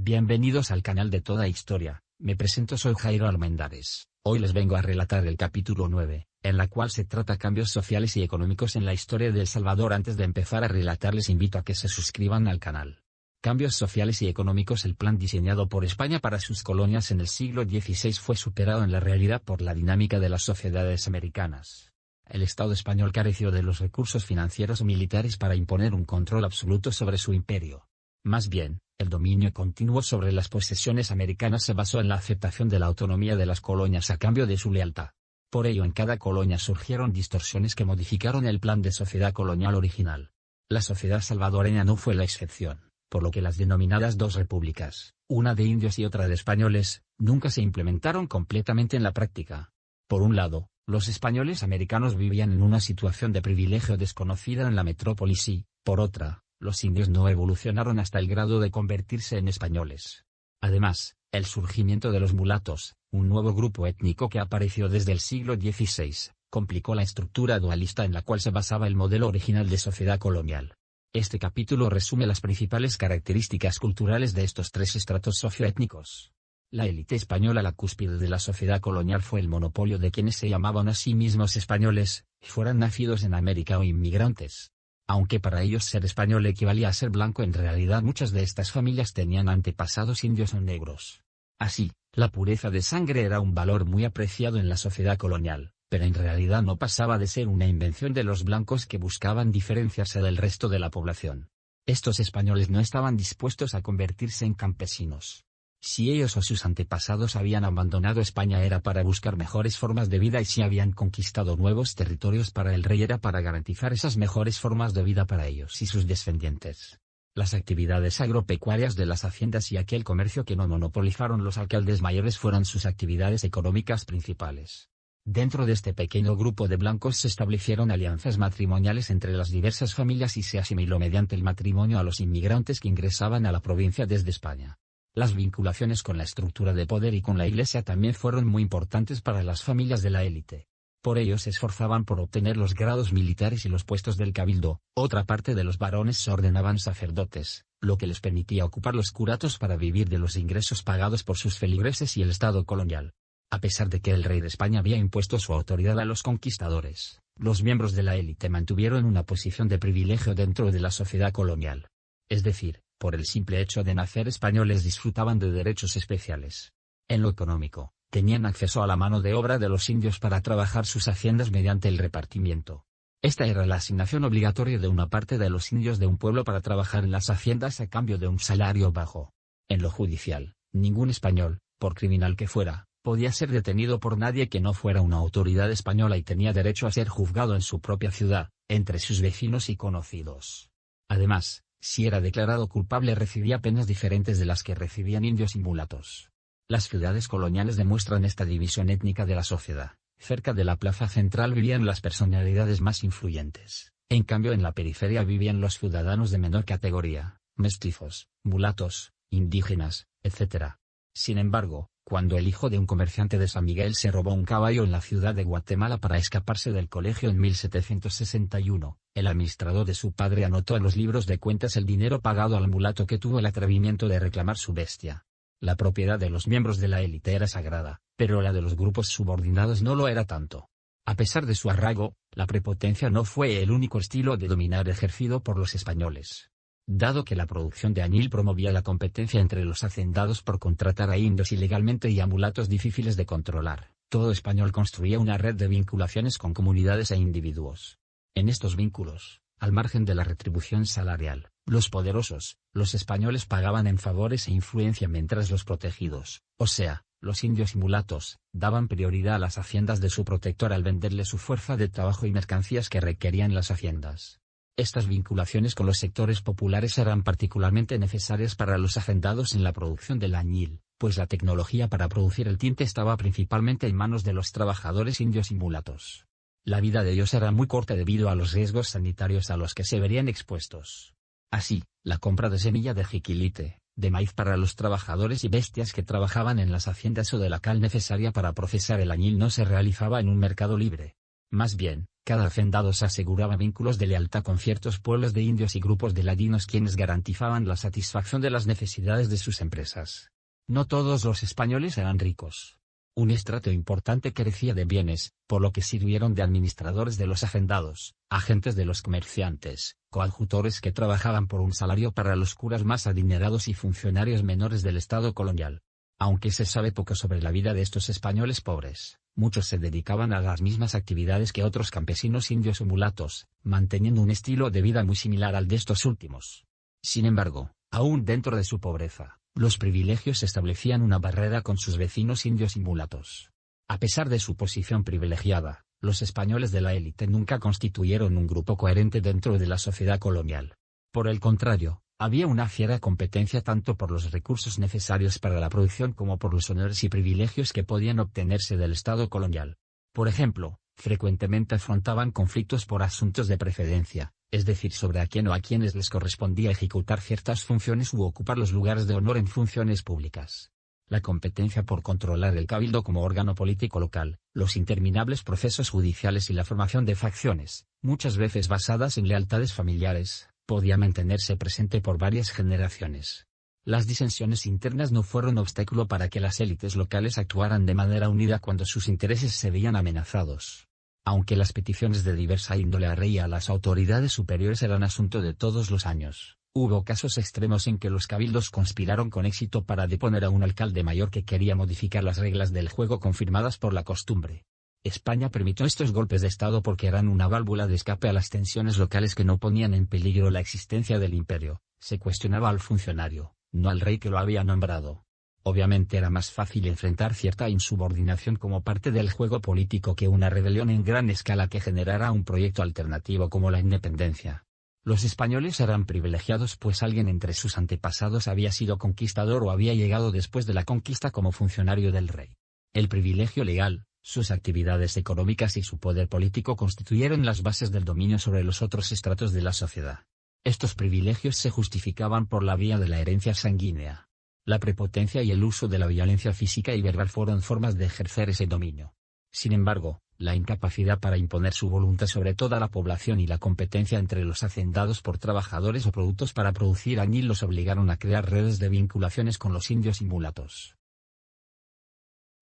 Bienvenidos al canal de Toda Historia. Me presento, soy Jairo Almendares. Hoy les vengo a relatar el capítulo 9, en la cual se trata cambios sociales y económicos en la historia de El Salvador. Antes de empezar a relatar, les invito a que se suscriban al canal. Cambios sociales y económicos. El plan diseñado por España para sus colonias en el siglo XVI fue superado en la realidad por la dinámica de las sociedades americanas. El Estado español careció de los recursos financieros o militares para imponer un control absoluto sobre su imperio. Más bien, el dominio continuo sobre las posesiones americanas se basó en la aceptación de la autonomía de las colonias a cambio de su lealtad. Por ello, en cada colonia surgieron distorsiones que modificaron el plan de sociedad colonial original. La sociedad salvadoreña no fue la excepción, por lo que las denominadas dos repúblicas, una de indios y otra de españoles, nunca se implementaron completamente en la práctica. Por un lado, los españoles americanos vivían en una situación de privilegio desconocida en la metrópolis y, por otra, los indios no evolucionaron hasta el grado de convertirse en españoles. Además, el surgimiento de los mulatos, un nuevo grupo étnico que apareció desde el siglo XVI, complicó la estructura dualista en la cual se basaba el modelo original de sociedad colonial. Este capítulo resume las principales características culturales de estos tres estratos socioétnicos. La élite española. La cúspide de la sociedad colonial fue el monopolio de quienes se llamaban a sí mismos españoles, fueran nacidos en América o inmigrantes. Aunque para ellos ser español equivalía a ser blanco, en realidad muchas de estas familias tenían antepasados indios o negros. Así, la pureza de sangre era un valor muy apreciado en la sociedad colonial, pero en realidad no pasaba de ser una invención de los blancos que buscaban diferenciarse del resto de la población. Estos españoles no estaban dispuestos a convertirse en campesinos. Si ellos o sus antepasados habían abandonado España era para buscar mejores formas de vida, y si habían conquistado nuevos territorios para el rey era para garantizar esas mejores formas de vida para ellos y sus descendientes. Las actividades agropecuarias de las haciendas y aquel comercio que no monopolizaron los alcaldes mayores fueron sus actividades económicas principales. Dentro de este pequeño grupo de blancos se establecieron alianzas matrimoniales entre las diversas familias y se asimiló mediante el matrimonio a los inmigrantes que ingresaban a la provincia desde España. Las vinculaciones con la estructura de poder y con la Iglesia también fueron muy importantes para las familias de la élite. Por ello se esforzaban por obtener los grados militares y los puestos del cabildo. Otra parte de los varones se ordenaban sacerdotes, lo que les permitía ocupar los curatos para vivir de los ingresos pagados por sus feligreses y el Estado colonial. A pesar de que el rey de España había impuesto su autoridad a los conquistadores, los miembros de la élite mantuvieron una posición de privilegio dentro de la sociedad colonial. Es decir, por el simple hecho de nacer españoles disfrutaban de derechos especiales. En lo económico, tenían acceso a la mano de obra de los indios para trabajar sus haciendas mediante el repartimiento. Esta era la asignación obligatoria de una parte de los indios de un pueblo para trabajar en las haciendas a cambio de un salario bajo. En lo judicial, ningún español, por criminal que fuera, podía ser detenido por nadie que no fuera una autoridad española y tenía derecho a ser juzgado en su propia ciudad, entre sus vecinos y conocidos. Además, si era declarado culpable recibía penas diferentes de las que recibían indios y mulatos. Las ciudades coloniales demuestran esta división étnica de la sociedad. Cerca de la plaza central vivían las personalidades más influyentes, en cambio en la periferia vivían los ciudadanos de menor categoría, mestizos, mulatos, indígenas, etc. Sin embargo, cuando el hijo de un comerciante de San Miguel se robó un caballo en la ciudad de Guatemala para escaparse del colegio en 1761, el administrador de su padre anotó en los libros de cuentas el dinero pagado al mulato que tuvo el atrevimiento de reclamar su bestia. La propiedad de los miembros de la élite era sagrada, pero la de los grupos subordinados no lo era tanto. A pesar de su arraigo, la prepotencia no fue el único estilo de dominar ejercido por los españoles. Dado que la producción de añil promovía la competencia entre los hacendados por contratar a indios ilegalmente y a mulatos difíciles de controlar, todo español construía una red de vinculaciones con comunidades e individuos. En estos vínculos, al margen de la retribución salarial, los poderosos, los españoles pagaban en favores e influencia mientras los protegidos, o sea, los indios y mulatos, daban prioridad a las haciendas de su protector al venderle su fuerza de trabajo y mercancías que requerían las haciendas. Estas vinculaciones con los sectores populares eran particularmente necesarias para los hacendados en la producción del añil, pues la tecnología para producir el tinte estaba principalmente en manos de los trabajadores indios y mulatos. La vida de ellos era muy corta debido a los riesgos sanitarios a los que se verían expuestos. Así, la compra de semilla de jiquilite, de maíz para los trabajadores y bestias que trabajaban en las haciendas o de la cal necesaria para procesar el añil no se realizaba en un mercado libre. Más bien, Cada hacendado se aseguraba vínculos de lealtad con ciertos pueblos de indios y grupos de ladinos quienes garantizaban la satisfacción de las necesidades de sus empresas. No todos los españoles eran ricos. Un estrato importante carecía de bienes, por lo que sirvieron de administradores de los hacendados, agentes de los comerciantes, coadjutores que trabajaban por un salario para los curas más adinerados y funcionarios menores del Estado colonial. Aunque se sabe poco sobre la vida de estos españoles pobres, muchos se dedicaban a las mismas actividades que otros campesinos indios o mulatos, manteniendo un estilo de vida muy similar al de estos últimos. Sin embargo, aún dentro de su pobreza, los privilegios establecían una barrera con sus vecinos indios y mulatos. A pesar de su posición privilegiada, los españoles de la élite nunca constituyeron un grupo coherente dentro de la sociedad colonial. Por el contrario, había una fiera competencia tanto por los recursos necesarios para la producción como por los honores y privilegios que podían obtenerse del Estado colonial. Por ejemplo, frecuentemente afrontaban conflictos por asuntos de preferencia, es decir, sobre a quién o a quienes les correspondía ejecutar ciertas funciones u ocupar los lugares de honor en funciones públicas. La competencia por controlar el cabildo como órgano político local, los interminables procesos judiciales y la formación de facciones, muchas veces basadas en lealtades familiares, podía mantenerse presente por varias generaciones. Las disensiones internas no fueron obstáculo para que las élites locales actuaran de manera unida cuando sus intereses se veían amenazados. Aunque las peticiones de diversa índole al rey y a las autoridades superiores eran asunto de todos los años, hubo casos extremos en que los cabildos conspiraron con éxito para deponer a un alcalde mayor que quería modificar las reglas del juego confirmadas por la costumbre. España permitió estos golpes de Estado porque eran una válvula de escape a las tensiones locales que no ponían en peligro la existencia del imperio. Se cuestionaba al funcionario, no al rey que lo había nombrado. Obviamente era más fácil enfrentar cierta insubordinación como parte del juego político que una rebelión en gran escala que generara un proyecto alternativo como la independencia. Los españoles eran privilegiados pues alguien entre sus antepasados había sido conquistador o había llegado después de la conquista como funcionario del rey. El privilegio legal, sus actividades económicas y su poder político constituyeron las bases del dominio sobre los otros estratos de la sociedad. Estos privilegios se justificaban por la vía de la herencia sanguínea. La prepotencia y el uso de la violencia física y verbal fueron formas de ejercer ese dominio. Sin embargo, la incapacidad para imponer su voluntad sobre toda la población y la competencia entre los hacendados por trabajadores o productos para producir añil los obligaron a crear redes de vinculaciones con los indios y mulatos.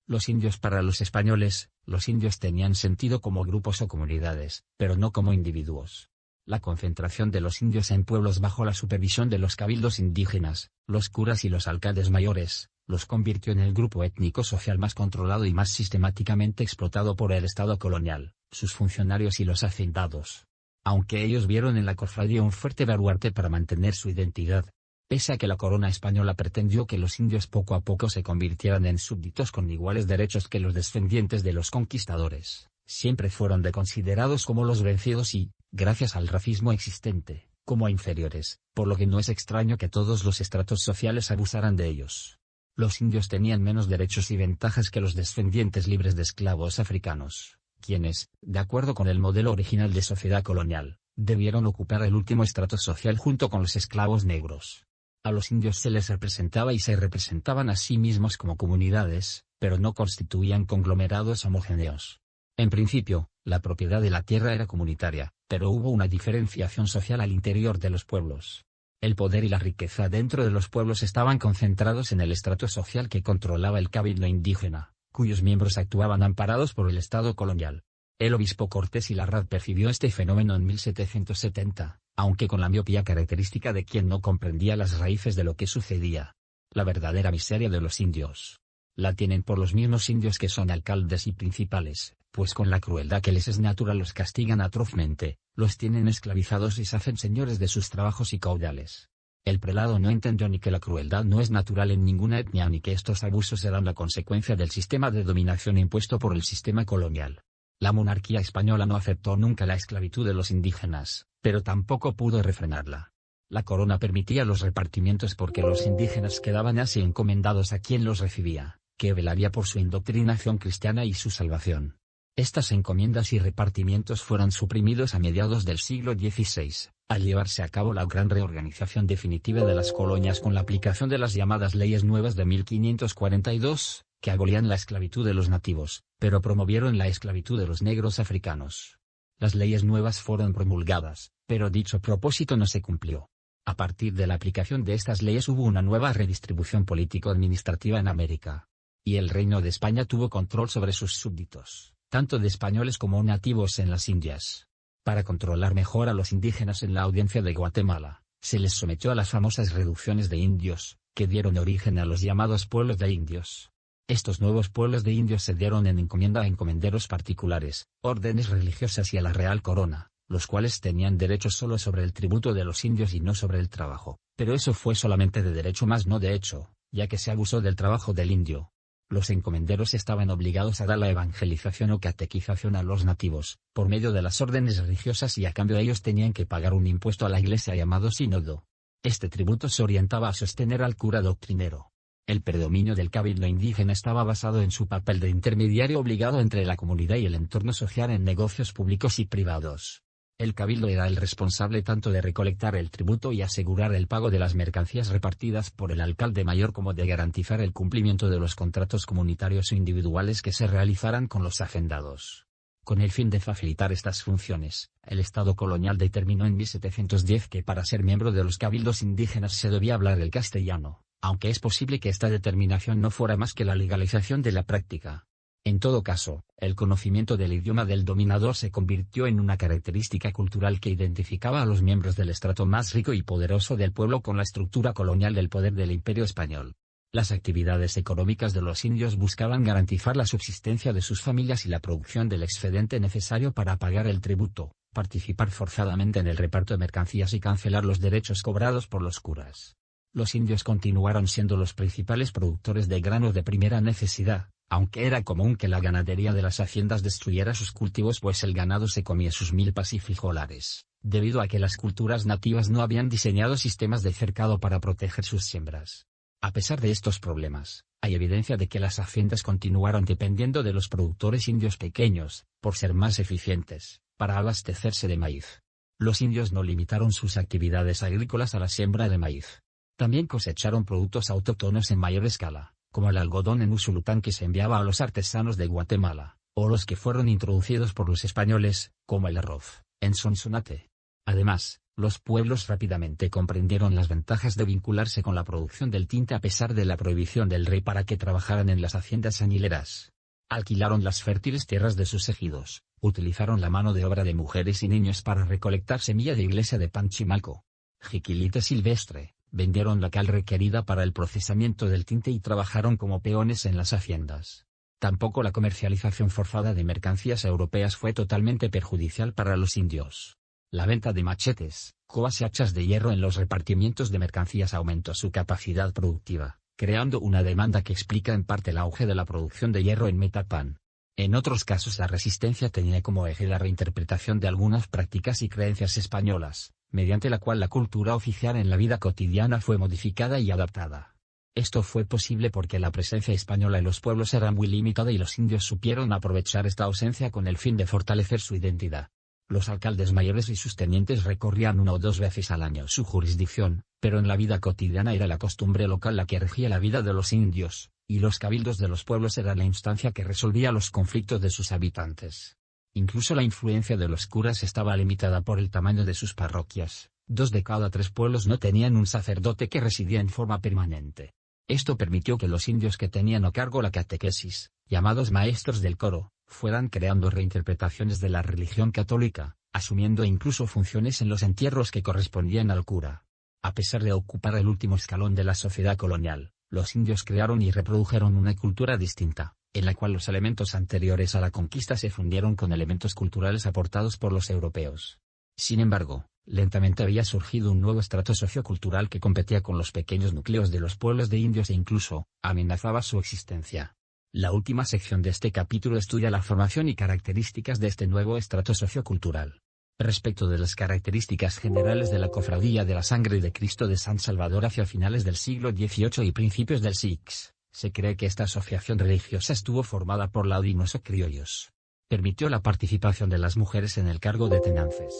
Los indios para los españoles, los indios tenían sentido como grupos o comunidades, pero no como individuos. La concentración de los indios en pueblos bajo la supervisión de los cabildos indígenas, los curas y los alcaldes mayores, los convirtió en el grupo étnico social más controlado y más sistemáticamente explotado por el Estado colonial, sus funcionarios y los hacendados. Aunque ellos vieron en la cofradía un fuerte baluarte para mantener su identidad, pese a que la corona española pretendió que los indios poco a poco se convirtieran en súbditos con iguales derechos que los descendientes de los conquistadores, siempre fueron considerados como los vencidos y, gracias al racismo existente, como inferiores, por lo que no es extraño que todos los estratos sociales abusaran de ellos. Los indios tenían menos derechos y ventajas que los descendientes libres de esclavos africanos, quienes, de acuerdo con el modelo original de sociedad colonial, debieron ocupar el último estrato social junto con los esclavos negros. A los indios se les representaba y se representaban a sí mismos como comunidades, pero no constituían conglomerados homogéneos. En principio, la propiedad de la tierra era comunitaria, pero hubo una diferenciación social al interior de los pueblos. El poder y la riqueza dentro de los pueblos estaban concentrados en el estrato social que controlaba el cabildo indígena, cuyos miembros actuaban amparados por el Estado colonial. El obispo Cortés y Larraz percibió este fenómeno en 1770, aunque con la miopía característica de quien no comprendía las raíces de lo que sucedía. La verdadera miseria de los indios la tienen por los mismos indios que son alcaldes y principales, pues con la crueldad que les es natural los castigan atrozmente, los tienen esclavizados y se hacen señores de sus trabajos y caudales. El prelado no entendió ni que la crueldad no es natural en ninguna etnia ni que estos abusos eran la consecuencia del sistema de dominación impuesto por el sistema colonial. La monarquía española no aceptó nunca la esclavitud de los indígenas, pero tampoco pudo refrenarla. La corona permitía los repartimientos porque los indígenas quedaban así encomendados a quien los recibía, que velaría por su indoctrinación cristiana y su salvación. Estas encomiendas y repartimientos fueron suprimidos a mediados del siglo XVI, al llevarse a cabo la gran reorganización definitiva de las colonias con la aplicación de las llamadas leyes nuevas de 1542, que abolían la esclavitud de los nativos, pero promovieron la esclavitud de los negros africanos. Las leyes nuevas fueron promulgadas, pero dicho propósito no se cumplió. A partir de la aplicación de estas leyes hubo una nueva redistribución político-administrativa en América. Y el Reino de España tuvo control sobre sus súbditos, tanto de españoles como nativos en las Indias. Para controlar mejor a los indígenas en la Audiencia de Guatemala, se les sometió a las famosas reducciones de indios, que dieron origen a los llamados pueblos de indios. Estos nuevos pueblos de indios se dieron en encomienda a encomenderos particulares, órdenes religiosas y a la Real Corona, los cuales tenían derecho solo sobre el tributo de los indios y no sobre el trabajo, pero eso fue solamente de derecho más no de hecho, ya que se abusó del trabajo del indio. Los encomenderos estaban obligados a dar la evangelización o catequización a los nativos, por medio de las órdenes religiosas y a cambio ellos tenían que pagar un impuesto a la iglesia llamado sínodo. Este tributo se orientaba a sostener al cura doctrinero. El predominio del cabildo indígena estaba basado en su papel de intermediario obligado entre la comunidad y el entorno social en negocios públicos y privados. El cabildo era el responsable tanto de recolectar el tributo y asegurar el pago de las mercancías repartidas por el alcalde mayor como de garantizar el cumplimiento de los contratos comunitarios o individuales que se realizaran con los hacendados. Con el fin de facilitar estas funciones, el Estado colonial determinó en 1710 que para ser miembro de los cabildos indígenas se debía hablar el castellano, aunque es posible que esta determinación no fuera más que la legalización de la práctica. En todo caso, el conocimiento del idioma del dominador se convirtió en una característica cultural que identificaba a los miembros del estrato más rico y poderoso del pueblo con la estructura colonial del poder del Imperio español. Las actividades económicas de los indios buscaban garantizar la subsistencia de sus familias y la producción del excedente necesario para pagar el tributo, participar forzadamente en el reparto de mercancías y cancelar los derechos cobrados por los curas. Los indios continuaron siendo los principales productores de granos de primera necesidad, aunque era común que la ganadería de las haciendas destruyera sus cultivos pues el ganado se comía sus milpas y frijolares, debido a que las culturas nativas no habían diseñado sistemas de cercado para proteger sus siembras. A pesar de estos problemas, hay evidencia de que las haciendas continuaron dependiendo de los productores indios pequeños, por ser más eficientes, para abastecerse de maíz. Los indios no limitaron sus actividades agrícolas a la siembra de maíz. También cosecharon productos autóctonos en mayor escala, como el algodón en Usulután que se enviaba a los artesanos de Guatemala, o los que fueron introducidos por los españoles, como el arroz, en Sonsonate. Además, los pueblos rápidamente comprendieron las ventajas de vincularse con la producción del tinte a pesar de la prohibición del rey para que trabajaran en las haciendas añileras. Alquilaron las fértiles tierras de sus ejidos, utilizaron la mano de obra de mujeres y niños para recolectar semilla de iglesia de Panchimalco, jiquilite silvestre, vendieron la cal requerida para el procesamiento del tinte y trabajaron como peones en las haciendas. Tampoco la comercialización forzada de mercancías europeas fue totalmente perjudicial para los indios. La venta de machetes, coas y hachas de hierro en los repartimientos de mercancías aumentó su capacidad productiva, creando una demanda que explica en parte el auge de la producción de hierro en Metapán. En otros casos la resistencia tenía como eje la reinterpretación de algunas prácticas y creencias españolas, mediante la cual la cultura oficial en la vida cotidiana fue modificada y adaptada. Esto fue posible porque la presencia española en los pueblos era muy limitada y los indios supieron aprovechar esta ausencia con el fin de fortalecer su identidad. Los alcaldes mayores y sus tenientes recorrían 1 o 2 veces al año su jurisdicción, pero en la vida cotidiana era la costumbre local la que regía la vida de los indios, y los cabildos de los pueblos era la instancia que resolvía los conflictos de sus habitantes. Incluso la influencia de los curas estaba limitada por el tamaño de sus parroquias. 2 de cada 3 pueblos no tenían un sacerdote que residía en forma permanente. Esto permitió que los indios que tenían a cargo la catequesis, llamados maestros del coro, fueran creando reinterpretaciones de la religión católica, asumiendo incluso funciones en los entierros que correspondían al cura. A pesar de ocupar el último escalón de la sociedad colonial, los indios crearon y reprodujeron una cultura distinta, en la cual los elementos anteriores a la conquista se fundieron con elementos culturales aportados por los europeos. Sin embargo, lentamente había surgido un nuevo estrato sociocultural que competía con los pequeños núcleos de los pueblos de indios e incluso amenazaba su existencia. La última sección de este capítulo estudia la formación y características de este nuevo estrato sociocultural. Respecto de las características generales de la Cofradía de la Sangre de Cristo de San Salvador hacia finales del siglo XVIII y principios del siglo XVI, se cree que esta asociación religiosa estuvo formada por ladinos o criollos. Permitió la participación de las mujeres en el cargo de tenances.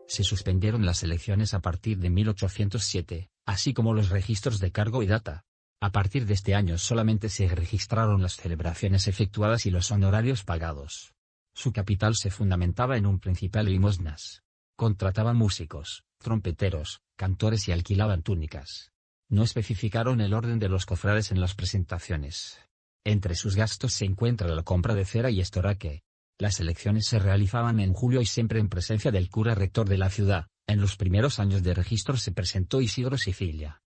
Se suspendieron las elecciones a partir de 1807, así como los registros de cargo y data. A partir de este año solamente se registraron las celebraciones efectuadas y los honorarios pagados. Su capital se fundamentaba en un principal limosnas. Contrataban músicos, trompeteros, cantores y alquilaban túnicas. No especificaron el orden de los cofrades en las presentaciones. Entre sus gastos se encuentra la compra de cera y estoraque. Las elecciones se realizaban en julio y siempre en presencia del cura rector de la ciudad. En los primeros años de registro se presentó Isidro Sicilia.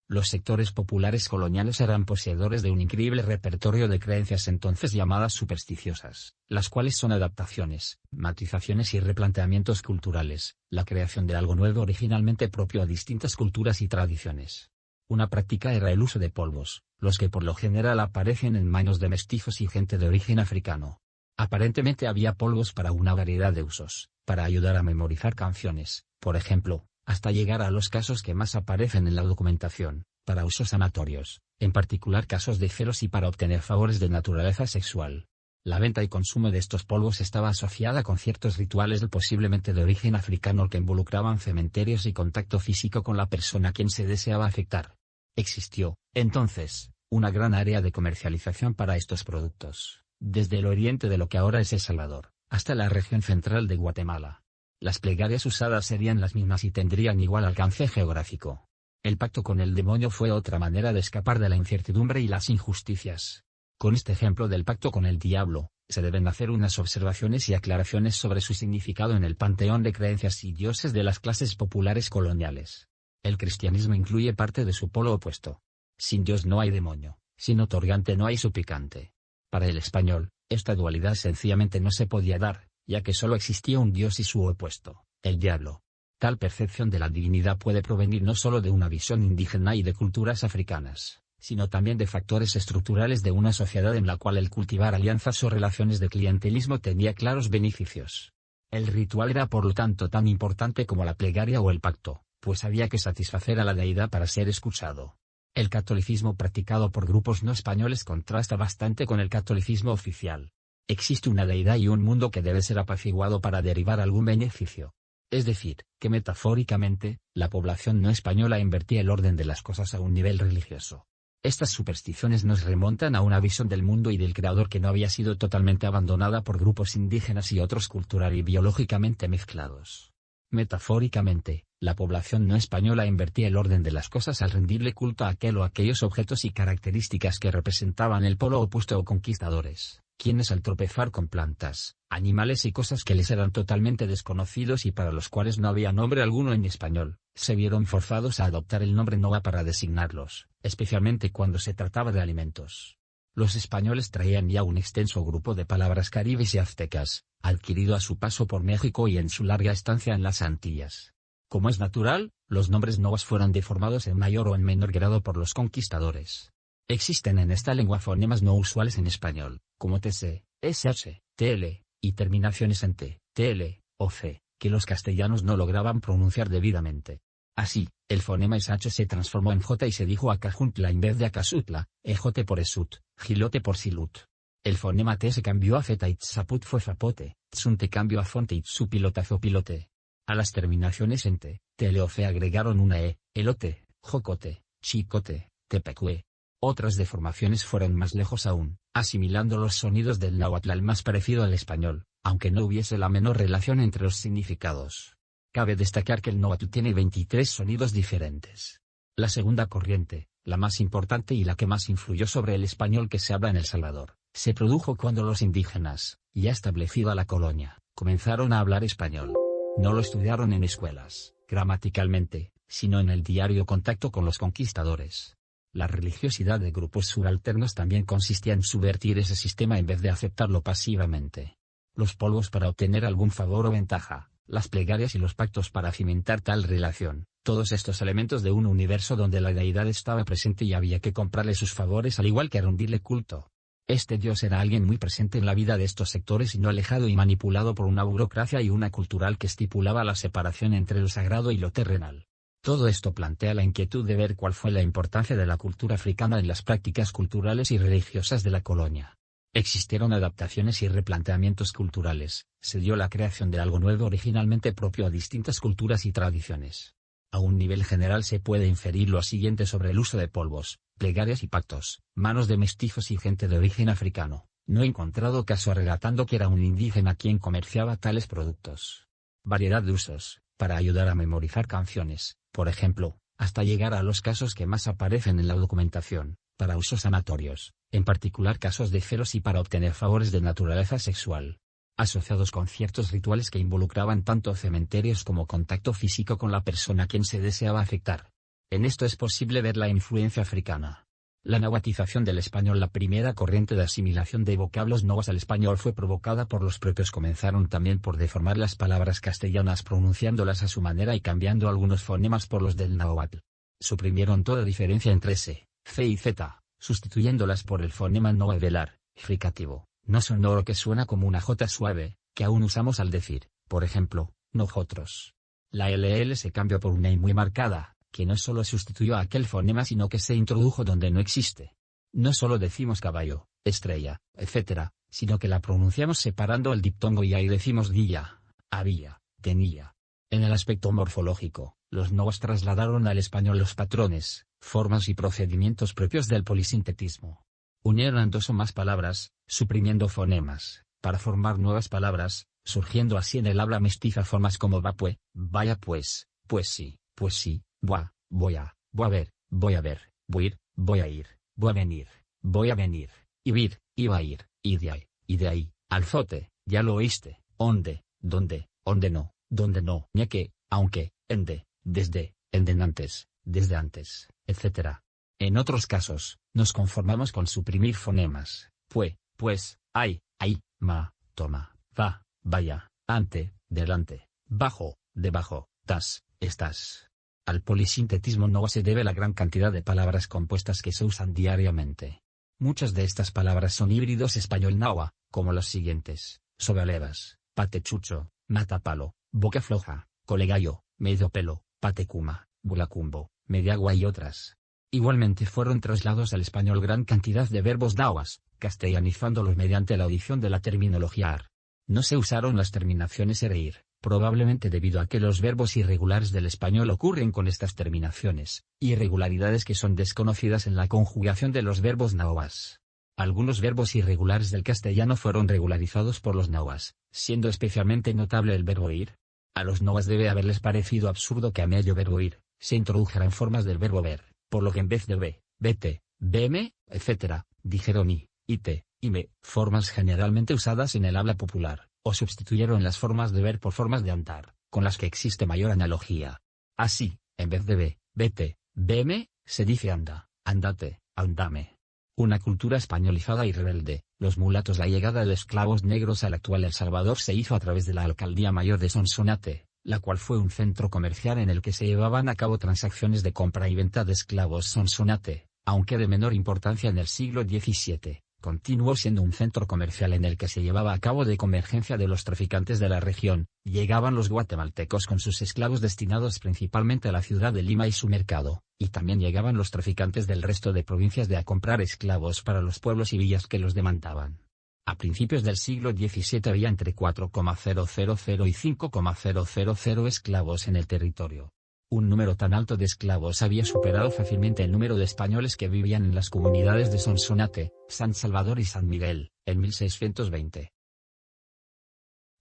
Los sectores populares coloniales eran poseedores de un increíble repertorio de creencias entonces llamadas supersticiosas, las cuales son adaptaciones, matizaciones y replanteamientos culturales, la creación de algo nuevo originalmente propio a distintas culturas y tradiciones. Una práctica era el uso de polvos, los que por lo general aparecen en manos de mestizos y gente de origen africano. Aparentemente había polvos para una variedad de usos, para ayudar a memorizar canciones, por ejemplo, hasta llegar a los casos que más aparecen en la documentación, para usos sanatorios, en particular casos de celos y para obtener favores de naturaleza sexual. La venta y consumo de estos polvos estaba asociada con ciertos rituales posiblemente de origen africano que involucraban cementerios y contacto físico con la persona a quien se deseaba afectar. Existió, entonces, una gran área de comercialización para estos productos, desde el oriente de lo que ahora es El Salvador, hasta la región central de Guatemala. Las plegarias usadas serían las mismas y tendrían igual alcance geográfico. El pacto con el demonio fue otra manera de escapar de la incertidumbre y las injusticias. Con este ejemplo del pacto con el diablo, se deben hacer unas observaciones y aclaraciones sobre su significado en el panteón de creencias y dioses de las clases populares coloniales. El cristianismo incluye parte de su polo opuesto. Sin Dios no hay demonio, sin otorgante no hay suplicante. Para el español, esta dualidad sencillamente no se podía dar, ya que solo existía un Dios y su opuesto, el diablo. Tal percepción de la divinidad puede provenir no solo de una visión indígena y de culturas africanas, sino también de factores estructurales de una sociedad en la cual el cultivar alianzas o relaciones de clientelismo tenía claros beneficios. El ritual era por lo tanto tan importante como la plegaria o el pacto, pues había que satisfacer a la deidad para ser escuchado. El catolicismo practicado por grupos no españoles contrasta bastante con el catolicismo oficial. Existe una deidad y un mundo que debe ser apaciguado para derivar algún beneficio. Es decir, que metafóricamente, la población no española invertía el orden de las cosas a un nivel religioso. Estas supersticiones nos remontan a una visión del mundo y del creador que no había sido totalmente abandonada por grupos indígenas y otros cultural y biológicamente mezclados. Metafóricamente, la población no española invertía el orden de las cosas al rendirle culto a aquel o aquellos objetos y características que representaban el polo opuesto o conquistadores, quienes al tropezar con plantas, animales y cosas que les eran totalmente desconocidos y para los cuales no había nombre alguno en español, se vieron forzados a adoptar el nombre Nova para designarlos, especialmente cuando se trataba de alimentos. Los españoles traían ya un extenso grupo de palabras caribes y aztecas, adquirido a su paso por México y en su larga estancia en las Antillas. Como es natural, los nombres novas fueron deformados en mayor o en menor grado por los conquistadores. Existen en esta lengua fonemas no usuales en español, como TC, SH, TL, y terminaciones en T, TL, o C, que los castellanos no lograban pronunciar debidamente. Así, el fonema SH se transformó en J y se dijo Acajuntla en vez de Acasutla, Ejote por Esut, Gilote por Silut. El fonema T se cambió a Z y Tzaput fue Zapote, Tzunte cambió a Fonte y Tzupilota Zopilote. A las terminaciones en T, TL o C agregaron una E, Elote, Jocote, Chicote, Tepecue. Otras deformaciones fueron más lejos aún, asimilando los sonidos del náhuatl al más parecido al español, aunque no hubiese la menor relación entre los significados. Cabe destacar que el náhuatl tiene 23 sonidos diferentes. La segunda corriente, la más importante y la que más influyó sobre el español que se habla en El Salvador, se produjo cuando los indígenas, ya establecida la colonia, comenzaron a hablar español. No lo estudiaron en escuelas, gramaticalmente, sino en el diario contacto con los conquistadores. La religiosidad de grupos subalternos también consistía en subvertir ese sistema en vez de aceptarlo pasivamente. Los polvos para obtener algún favor o ventaja, las plegarias y los pactos para cimentar tal relación, todos estos elementos de un universo donde la deidad estaba presente y había que comprarle sus favores al igual que rendirle culto. Este dios era alguien muy presente en la vida de estos sectores y no alejado y manipulado por una burocracia y una cultural que estipulaba la separación entre lo sagrado y lo terrenal. Todo esto plantea la inquietud de ver cuál fue la importancia de la cultura africana en las prácticas culturales y religiosas de la colonia. Existieron adaptaciones y replanteamientos culturales, se dio la creación de algo nuevo originalmente propio a distintas culturas y tradiciones. A un nivel general se puede inferir lo siguiente sobre el uso de polvos, plegarias y pactos, manos de mestizos y gente de origen africano. No he encontrado caso relatando que era un indígena quien comerciaba tales productos. Variedad de usos, para ayudar a memorizar canciones, por ejemplo, hasta llegar a los casos que más aparecen en la documentación, para usos sanatorios, en particular casos de celos y para obtener favores de naturaleza sexual, asociados con ciertos rituales que involucraban tanto cementerios como contacto físico con la persona a quien se deseaba afectar. En esto es posible ver la influencia africana. La nahuatización del español. La primera corriente de asimilación de vocablos nahuas al español fue provocada por los propios. Comenzaron también por deformar las palabras castellanas pronunciándolas a su manera y cambiando algunos fonemas por los del náhuatl. Suprimieron toda diferencia entre S, C y Z, sustituyéndolas por el fonema náhuatl velar, fricativo, no sonoro que suena como una J suave, que aún usamos al decir, por ejemplo, nosotros. La LL se cambió por una I muy marcada, que no solo sustituyó a aquel fonema sino que se introdujo donde no existe. No solo decimos caballo, estrella, etc., sino que la pronunciamos separando el diptongo y ahí decimos día, había, tenía. En el aspecto morfológico, los nahuas trasladaron al español los patrones, formas y procedimientos propios del polisintetismo. Unieron dos o más palabras, suprimiendo fonemas, para formar nuevas palabras, surgiendo así en el habla mestiza formas como va pues, vaya pues sí, voy a ver, voy a ir, voy a venir, y vir, iba a ir, y de ahí, alzote, ya lo oíste, onde, donde no, ya que, aunque, ende, desde, antes, desde antes, etc. En otros casos, nos conformamos con suprimir fonemas, pues, ay, ma, toma, va, vaya, ante, delante, bajo, debajo, tas, estás. Al polisintetismo náhuatl se debe la gran cantidad de palabras compuestas que se usan diariamente. Muchas de estas palabras son híbridos español-náhuatl, como los siguientes: sobalevas, patechucho, matapalo, boca floja, colegallo, medio pelo, patecuma, bulacumbo, mediagua y otras. Igualmente fueron trasladados al español gran cantidad de verbos náhuatl, castellanizándolos mediante la adición de la terminología ar. No se usaron las terminaciones er e ir, probablemente debido a que los verbos irregulares del español ocurren con estas terminaciones, irregularidades que son desconocidas en la conjugación de los verbos náhuatl. Algunos verbos irregulares del castellano fueron regularizados por los náhuatl, siendo especialmente notable el verbo ir. A los náhuatl debe haberles parecido absurdo que a medio verbo ir, se introdujeran formas del verbo ver, por lo que en vez de ve, vete, veme, etc., dijeron i, ite, ime, formas generalmente usadas en el habla popular, o sustituyeron las formas de ver por formas de andar, con las que existe mayor analogía. Así, en vez de ve, vete, veme, se dice anda, andate, andame. Una cultura españolizada y rebelde, los mulatos. La llegada de esclavos negros al actual El Salvador se hizo a través de la Alcaldía Mayor de Sonsonate, la cual fue un centro comercial en el que se llevaban a cabo transacciones de compra y venta de esclavos. Sonsonate, aunque de menor importancia en el siglo XVII, continuó siendo un centro comercial en el que se llevaba a cabo de convergencia de los traficantes de la región. Llegaban los guatemaltecos con sus esclavos destinados principalmente a la ciudad de Lima y su mercado, y también llegaban los traficantes del resto de provincias a comprar esclavos para los pueblos y villas que los demandaban. A principios del siglo XVII había entre 4,000 y 5,000 esclavos en el territorio. Un número tan alto de esclavos había superado fácilmente el número de españoles que vivían en las comunidades de Sonsonate, San Salvador y San Miguel, en 1620.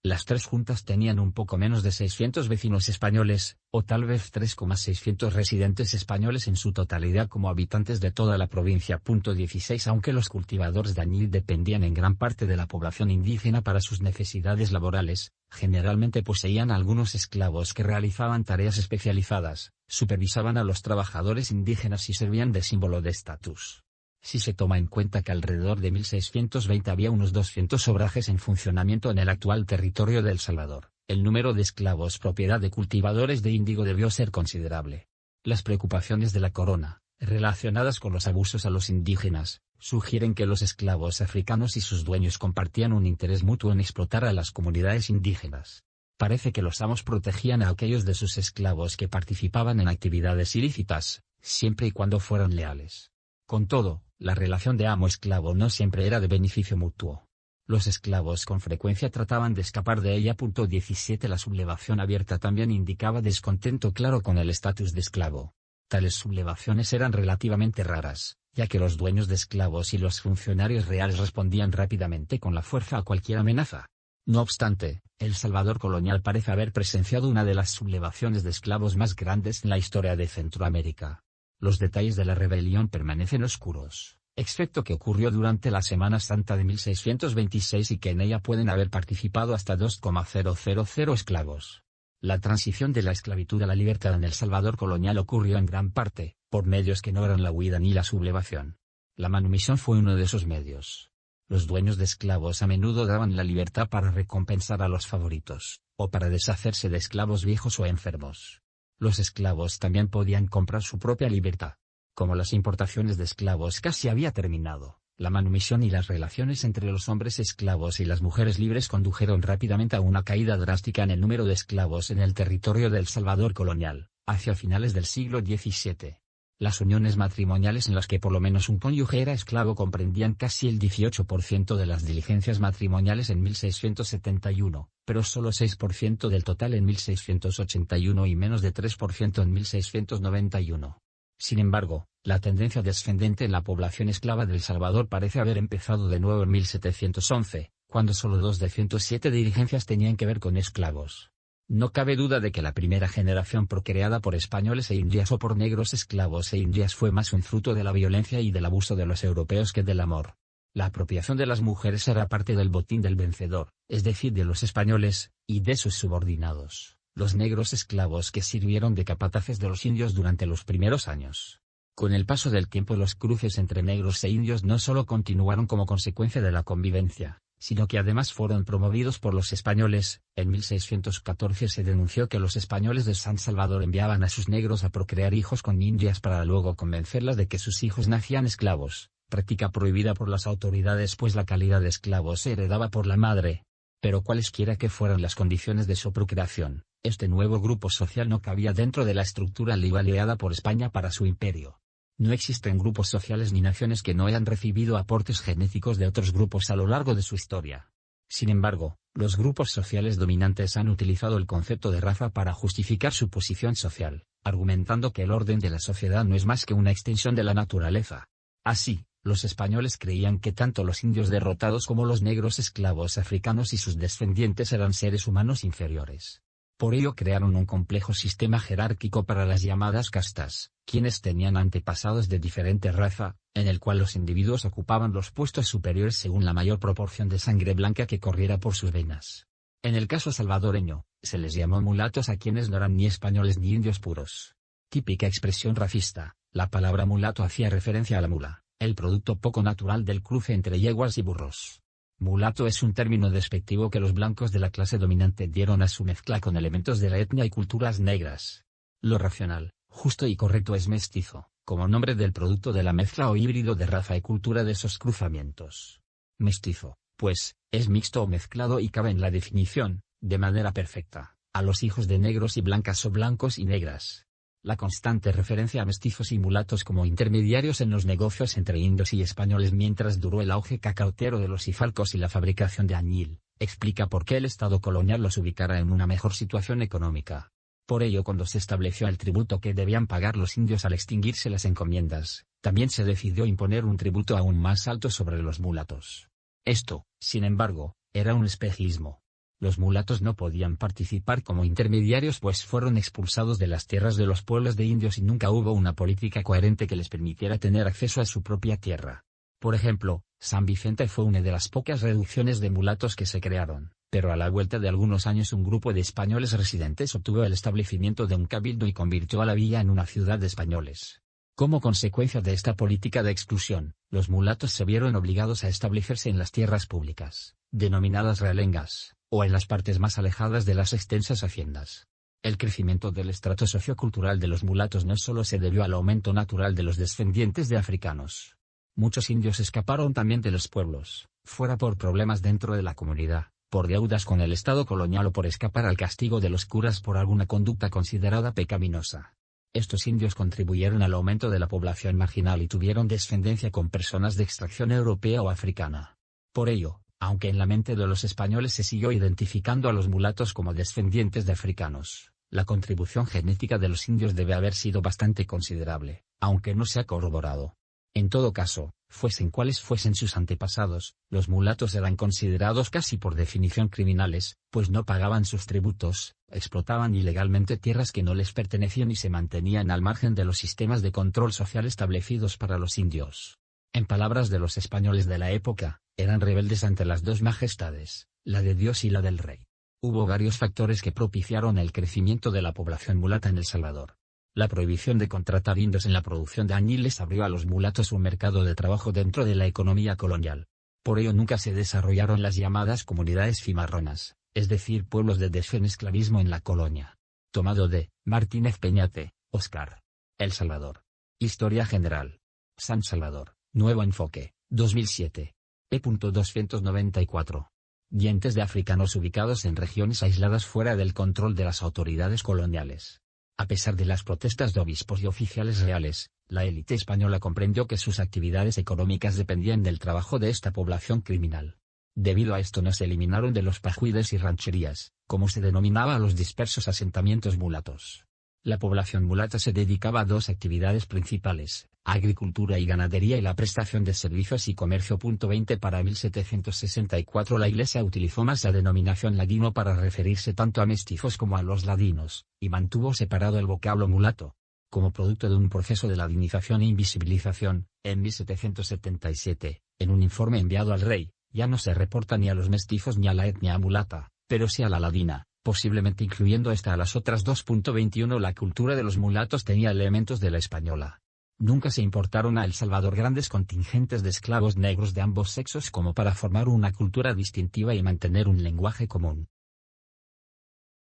Las tres juntas tenían un poco menos de 600 vecinos españoles, o tal vez 3,600 residentes españoles en su totalidad como habitantes de toda la provincia. 16 Aunque los cultivadores de añil dependían en gran parte de la población indígena para sus necesidades laborales, generalmente poseían algunos esclavos que realizaban tareas especializadas, supervisaban a los trabajadores indígenas y servían de símbolo de estatus. Si se toma en cuenta que alrededor de 1620 había unos 200 obrajes en funcionamiento en el actual territorio de El Salvador, el número de esclavos propiedad de cultivadores de índigo debió ser considerable. Las preocupaciones de la corona, relacionadas con los abusos a los indígenas, sugieren que los esclavos africanos y sus dueños compartían un interés mutuo en explotar a las comunidades indígenas. Parece que los amos protegían a aquellos de sus esclavos que participaban en actividades ilícitas, siempre y cuando fueran leales. Con todo, la relación de amo-esclavo no siempre era de beneficio mutuo. Los esclavos con frecuencia trataban de escapar de ella. 17 La sublevación abierta también indicaba descontento claro con el estatus de esclavo. Tales sublevaciones eran relativamente raras, ya que los dueños de esclavos y los funcionarios reales respondían rápidamente con la fuerza a cualquier amenaza. No obstante, El Salvador colonial parece haber presenciado una de las sublevaciones de esclavos más grandes en la historia de Centroamérica. Los detalles de la rebelión permanecen oscuros, excepto que ocurrió durante la Semana Santa de 1626 y que en ella pueden haber participado hasta 2,000 esclavos. La transición de la esclavitud a la libertad en El Salvador colonial ocurrió en gran parte, por medios que no eran la huida ni la sublevación. La manumisión fue uno de esos medios. Los dueños de esclavos a menudo daban la libertad para recompensar a los favoritos, o para deshacerse de esclavos viejos o enfermos. Los esclavos también podían comprar su propia libertad. Como las importaciones de esclavos casi había terminado, la manumisión y las relaciones entre los hombres esclavos y las mujeres libres condujeron rápidamente a una caída drástica en el número de esclavos en el territorio de El Salvador colonial, hacia finales del siglo XVII. Las uniones matrimoniales en las que por lo menos un cónyuge era esclavo comprendían casi el 18% de las diligencias matrimoniales en 1671, pero solo 6% del total en 1681 y menos de 3% en 1691. Sin embargo, la tendencia descendente en la población esclava de El Salvador parece haber empezado de nuevo en 1711, cuando solo 2 de 107 diligencias tenían que ver con esclavos. No cabe duda de que la primera generación procreada por españoles e indias o por negros esclavos e indias fue más un fruto de la violencia y del abuso de los europeos que del amor. La apropiación de las mujeres era parte del botín del vencedor, es decir de los españoles, y de sus subordinados, los negros esclavos que sirvieron de capataces de los indios durante los primeros años. Con el paso del tiempo los cruces entre negros e indios no solo continuaron como consecuencia de la convivencia, sino que además fueron promovidos por los españoles. En 1614 se denunció que los españoles de San Salvador enviaban a sus negros a procrear hijos con indias para luego convencerlas de que sus hijos nacían esclavos, práctica prohibida por las autoridades pues la calidad de esclavo se heredaba por la madre. Pero cualesquiera que fueran las condiciones de su procreación, este nuevo grupo social no cabía dentro de la estructura ideada por España para su imperio. No existen grupos sociales ni naciones que no hayan recibido aportes genéticos de otros grupos a lo largo de su historia. Sin embargo, los grupos sociales dominantes han utilizado el concepto de raza para justificar su posición social, argumentando que el orden de la sociedad no es más que una extensión de la naturaleza. Así, los españoles creían que tanto los indios derrotados como los negros esclavos africanos y sus descendientes eran seres humanos inferiores. Por ello crearon un complejo sistema jerárquico para las llamadas castas, quienes tenían antepasados de diferente raza, en el cual los individuos ocupaban los puestos superiores según la mayor proporción de sangre blanca que corriera por sus venas. En el caso salvadoreño, se les llamó mulatos a quienes no eran ni españoles ni indios puros. Típica expresión racista, la palabra mulato hacía referencia a la mula, el producto poco natural del cruce entre yeguas y burros. Mulato es un término despectivo que los blancos de la clase dominante dieron a su mezcla con elementos de la etnia y culturas negras. Lo racional, justo y correcto es mestizo, como nombre del producto de la mezcla o híbrido de raza y cultura de esos cruzamientos. Mestizo, pues, es mixto o mezclado y cabe en la definición, de manera perfecta, a los hijos de negros y blancas o blancos y negras. La constante referencia a mestizos y mulatos como intermediarios en los negocios entre indios y españoles mientras duró el auge cacautero de los hidalgos y la fabricación de añil, explica por qué el Estado colonial los ubicara en una mejor situación económica. Por ello cuando se estableció el tributo que debían pagar los indios al extinguirse las encomiendas, también se decidió imponer un tributo aún más alto sobre los mulatos. Esto, sin embargo, era un espejismo. Los mulatos no podían participar como intermediarios pues fueron expulsados de las tierras de los pueblos de indios y nunca hubo una política coherente que les permitiera tener acceso a su propia tierra. Por ejemplo, San Vicente fue una de las pocas reducciones de mulatos que se crearon, pero a la vuelta de algunos años un grupo de españoles residentes obtuvo el establecimiento de un cabildo y convirtió a la villa en una ciudad de españoles. Como consecuencia de esta política de exclusión, los mulatos se vieron obligados a establecerse en las tierras públicas, denominadas realengas, o en las partes más alejadas de las extensas haciendas. El crecimiento del estrato sociocultural de los mulatos no solo se debió al aumento natural de los descendientes de africanos. Muchos indios escaparon también de los pueblos, fuera por problemas dentro de la comunidad, por deudas con el Estado colonial o por escapar al castigo de los curas por alguna conducta considerada pecaminosa. Estos indios contribuyeron al aumento de la población marginal y tuvieron descendencia con personas de extracción europea o africana. Por ello, aunque en la mente de los españoles se siguió identificando a los mulatos como descendientes de africanos, la contribución genética de los indios debe haber sido bastante considerable, aunque no se ha corroborado. En todo caso, fuesen cuales fuesen sus antepasados, los mulatos eran considerados casi por definición criminales, pues no pagaban sus tributos, explotaban ilegalmente tierras que no les pertenecían y se mantenían al margen de los sistemas de control social establecidos para los indios. En palabras de los españoles de la época, eran rebeldes ante las dos majestades, la de Dios y la del rey. Hubo varios factores que propiciaron el crecimiento de la población mulata en El Salvador. La prohibición de contratar indios en la producción de añiles abrió a los mulatos un mercado de trabajo dentro de la economía colonial. Por ello nunca se desarrollaron las llamadas comunidades cimarronas, es decir pueblos de esclavismo en la colonia. Tomado de Martínez Peñate, Óscar. El Salvador. Historia General. San Salvador, Nuevo Enfoque, 2007. E.294. Dientes de africanos ubicados en regiones aisladas fuera del control de las autoridades coloniales. A pesar de las protestas de obispos y oficiales reales, la élite española comprendió que sus actividades económicas dependían del trabajo de esta población criminal. Debido a esto no se eliminaron de los pajuides y rancherías, como se denominaba a los dispersos asentamientos mulatos. La población mulata se dedicaba a dos actividades principales, agricultura y ganadería y la prestación de servicios y comercio. 20 Para 1764 la Iglesia utilizó más la denominación ladino para referirse tanto a mestizos como a los ladinos, y mantuvo separado el vocablo mulato. Como producto de un proceso de ladinización e invisibilización, en 1777, en un informe enviado al rey, ya no se reporta ni a los mestizos ni a la etnia mulata, pero sí a la ladina, posiblemente incluyendo esta a las otras dos. 21 La cultura de los mulatos tenía elementos de la española. Nunca se importaron a El Salvador grandes contingentes de esclavos negros de ambos sexos como para formar una cultura distintiva y mantener un lenguaje común.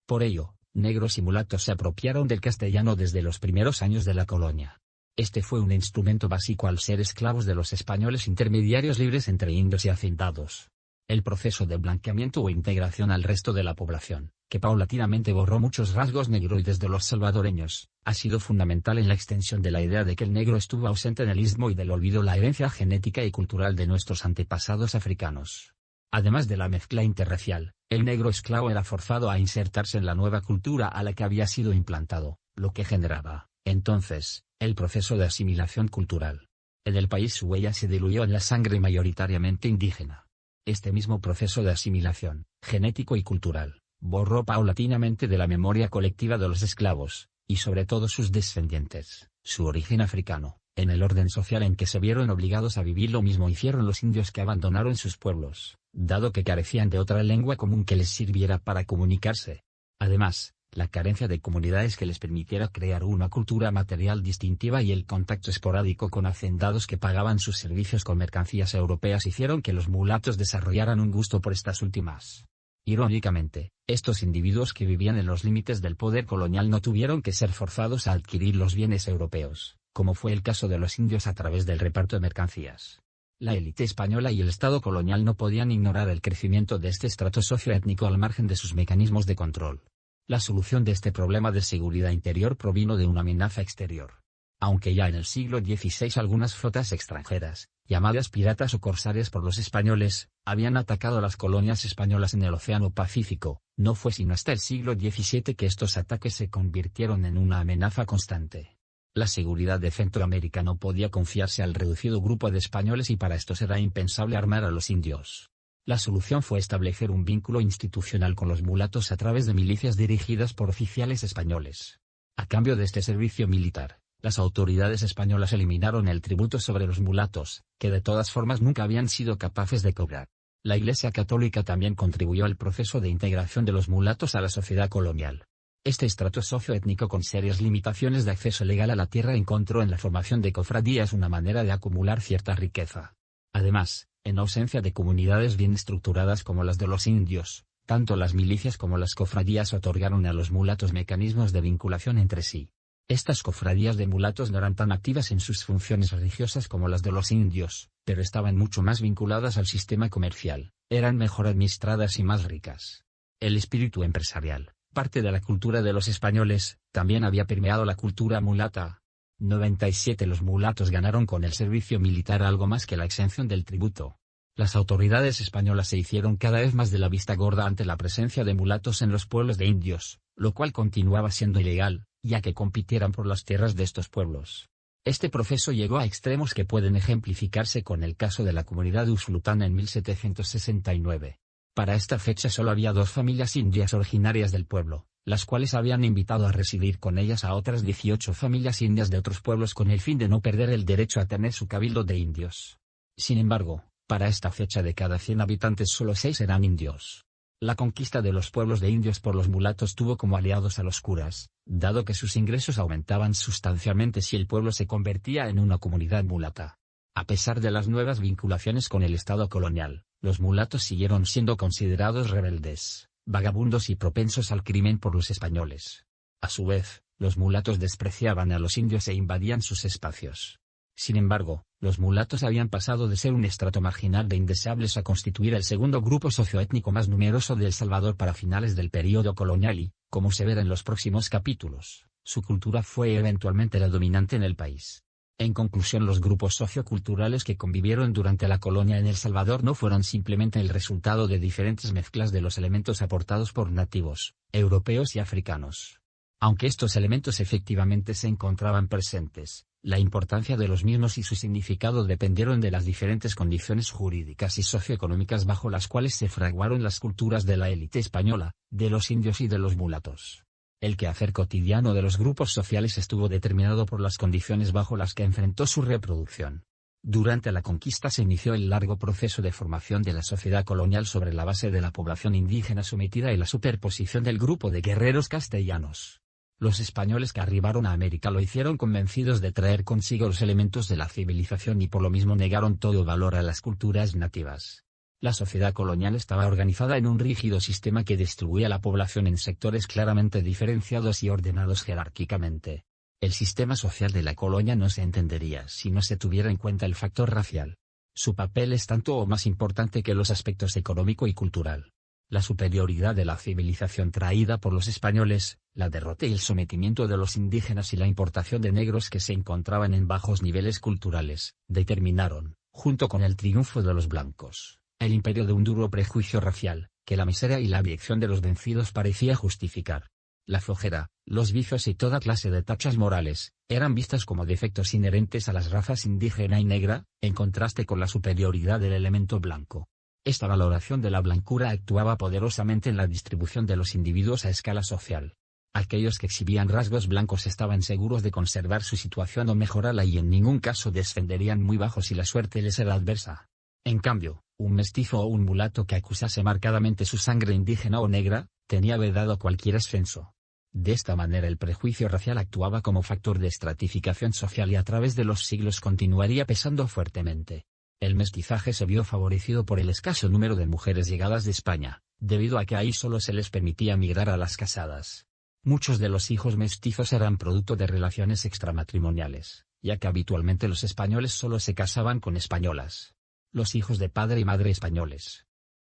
Por ello, negros y mulatos se apropiaron del castellano desde los primeros años de la colonia. Este fue un instrumento básico al ser esclavos de los españoles intermediarios libres entre indios y hacendados. El proceso de blanqueamiento o integración al resto de la población, que paulatinamente borró muchos rasgos negroides de los salvadoreños, ha sido fundamental en la extensión de la idea de que el negro estuvo ausente en el istmo y del olvido la herencia genética y cultural de nuestros antepasados africanos. Además de la mezcla interracial, el negro esclavo era forzado a insertarse en la nueva cultura a la que había sido implantado, lo que generaba, entonces, el proceso de asimilación cultural. En el país su huella se diluyó en la sangre mayoritariamente indígena. Este mismo proceso de asimilación, genético y cultural, borró paulatinamente de la memoria colectiva de los esclavos, y sobre todo sus descendientes, su origen africano. En el orden social en que se vieron obligados a vivir lo mismo hicieron los indios que abandonaron sus pueblos, dado que carecían de otra lengua común que les sirviera para comunicarse. Además, la carencia de comunidades que les permitiera crear una cultura material distintiva y el contacto esporádico con hacendados que pagaban sus servicios con mercancías europeas hicieron que los mulatos desarrollaran un gusto por estas últimas. Irónicamente, estos individuos que vivían en los límites del poder colonial no tuvieron que ser forzados a adquirir los bienes europeos, como fue el caso de los indios a través del reparto de mercancías. La élite española y el Estado colonial no podían ignorar el crecimiento de este estrato socioétnico al margen de sus mecanismos de control. La solución de este problema de seguridad interior provino de una amenaza exterior. Aunque ya en el siglo XVI algunas flotas extranjeras, llamadas piratas o corsarias por los españoles, habían atacado las colonias españolas en el Océano Pacífico, no fue sino hasta el siglo XVII que estos ataques se convirtieron en una amenaza constante. La seguridad de Centroamérica no podía confiarse al reducido grupo de españoles y para esto era impensable armar a los indios. La solución fue establecer un vínculo institucional con los mulatos a través de milicias dirigidas por oficiales españoles. A cambio de este servicio militar, las autoridades españolas eliminaron el tributo sobre los mulatos, que de todas formas nunca habían sido capaces de cobrar. La Iglesia Católica también contribuyó al proceso de integración de los mulatos a la sociedad colonial. Este estrato socioétnico con serias limitaciones de acceso legal a la tierra encontró en la formación de cofradías una manera de acumular cierta riqueza. Además, en ausencia de comunidades bien estructuradas como las de los indios, tanto las milicias como las cofradías otorgaron a los mulatos mecanismos de vinculación entre sí. Estas cofradías de mulatos no eran tan activas en sus funciones religiosas como las de los indios, pero estaban mucho más vinculadas al sistema comercial, eran mejor administradas y más ricas. El espíritu empresarial, parte de la cultura de los españoles, también había permeado la cultura mulata. 97 Los mulatos ganaron con el servicio militar algo más que la exención del tributo. Las autoridades españolas se hicieron cada vez más de la vista gorda ante la presencia de mulatos en los pueblos de indios, lo cual continuaba siendo ilegal, ya que compitieran por las tierras de estos pueblos. Este proceso llegó a extremos que pueden ejemplificarse con el caso de la comunidad usulutana en 1769. Para esta fecha solo había 2 familias indias originarias del pueblo, las cuales habían invitado a residir con ellas a otras 18 familias indias de otros pueblos con el fin de no perder el derecho a tener su cabildo de indios. Sin embargo, para esta fecha de cada 100 habitantes solo 6 eran indios. La conquista de los pueblos de indios por los mulatos tuvo como aliados a los curas, dado que sus ingresos aumentaban sustancialmente si el pueblo se convertía en una comunidad mulata. A pesar de las nuevas vinculaciones con el Estado colonial, los mulatos siguieron siendo considerados rebeldes, vagabundos y propensos al crimen por los españoles. A su vez, los mulatos despreciaban a los indios e invadían sus espacios. Sin embargo, los mulatos habían pasado de ser un estrato marginal de indeseables a constituir el segundo grupo socioétnico más numeroso de El Salvador para finales del período colonial y, como se verá en los próximos capítulos, su cultura fue eventualmente la dominante en el país. En conclusión, los grupos socioculturales que convivieron durante la colonia en El Salvador no fueron simplemente el resultado de diferentes mezclas de los elementos aportados por nativos, europeos y africanos. Aunque estos elementos efectivamente se encontraban presentes, la importancia de los mismos y su significado dependieron de las diferentes condiciones jurídicas y socioeconómicas bajo las cuales se fraguaron las culturas de la élite española, de los indios y de los mulatos. El quehacer cotidiano de los grupos sociales estuvo determinado por las condiciones bajo las que enfrentó su reproducción. Durante la conquista se inició el largo proceso de formación de la sociedad colonial sobre la base de la población indígena sometida y la superposición del grupo de guerreros castellanos. Los españoles que arribaron a América lo hicieron convencidos de traer consigo los elementos de la civilización y por lo mismo negaron todo valor a las culturas nativas. La sociedad colonial estaba organizada en un rígido sistema que distribuía la población en sectores claramente diferenciados y ordenados jerárquicamente. El sistema social de la colonia no se entendería si no se tuviera en cuenta el factor racial. Su papel es tanto o más importante que los aspectos económico y cultural. La superioridad de la civilización traída por los españoles, la derrota y el sometimiento de los indígenas y la importación de negros que se encontraban en bajos niveles culturales, determinaron, junto con el triunfo de los blancos, el imperio de un duro prejuicio racial, que la miseria y la abyección de los vencidos parecía justificar. La flojera, los vicios y toda clase de tachas morales, eran vistas como defectos inherentes a las razas indígena y negra, en contraste con la superioridad del elemento blanco. Esta valoración de la blancura actuaba poderosamente en la distribución de los individuos a escala social. Aquellos que exhibían rasgos blancos estaban seguros de conservar su situación o mejorarla y en ningún caso descenderían muy bajo si la suerte les era adversa. En cambio, un mestizo o un mulato que acusase marcadamente su sangre indígena o negra, tenía vedado cualquier ascenso. De esta manera el prejuicio racial actuaba como factor de estratificación social y a través de los siglos continuaría pesando fuertemente. El mestizaje se vio favorecido por el escaso número de mujeres llegadas de España, debido a que ahí solo se les permitía migrar a las casadas. Muchos de los hijos mestizos eran producto de relaciones extramatrimoniales, ya que habitualmente los españoles solo se casaban con españolas. Los hijos de padre y madre españoles,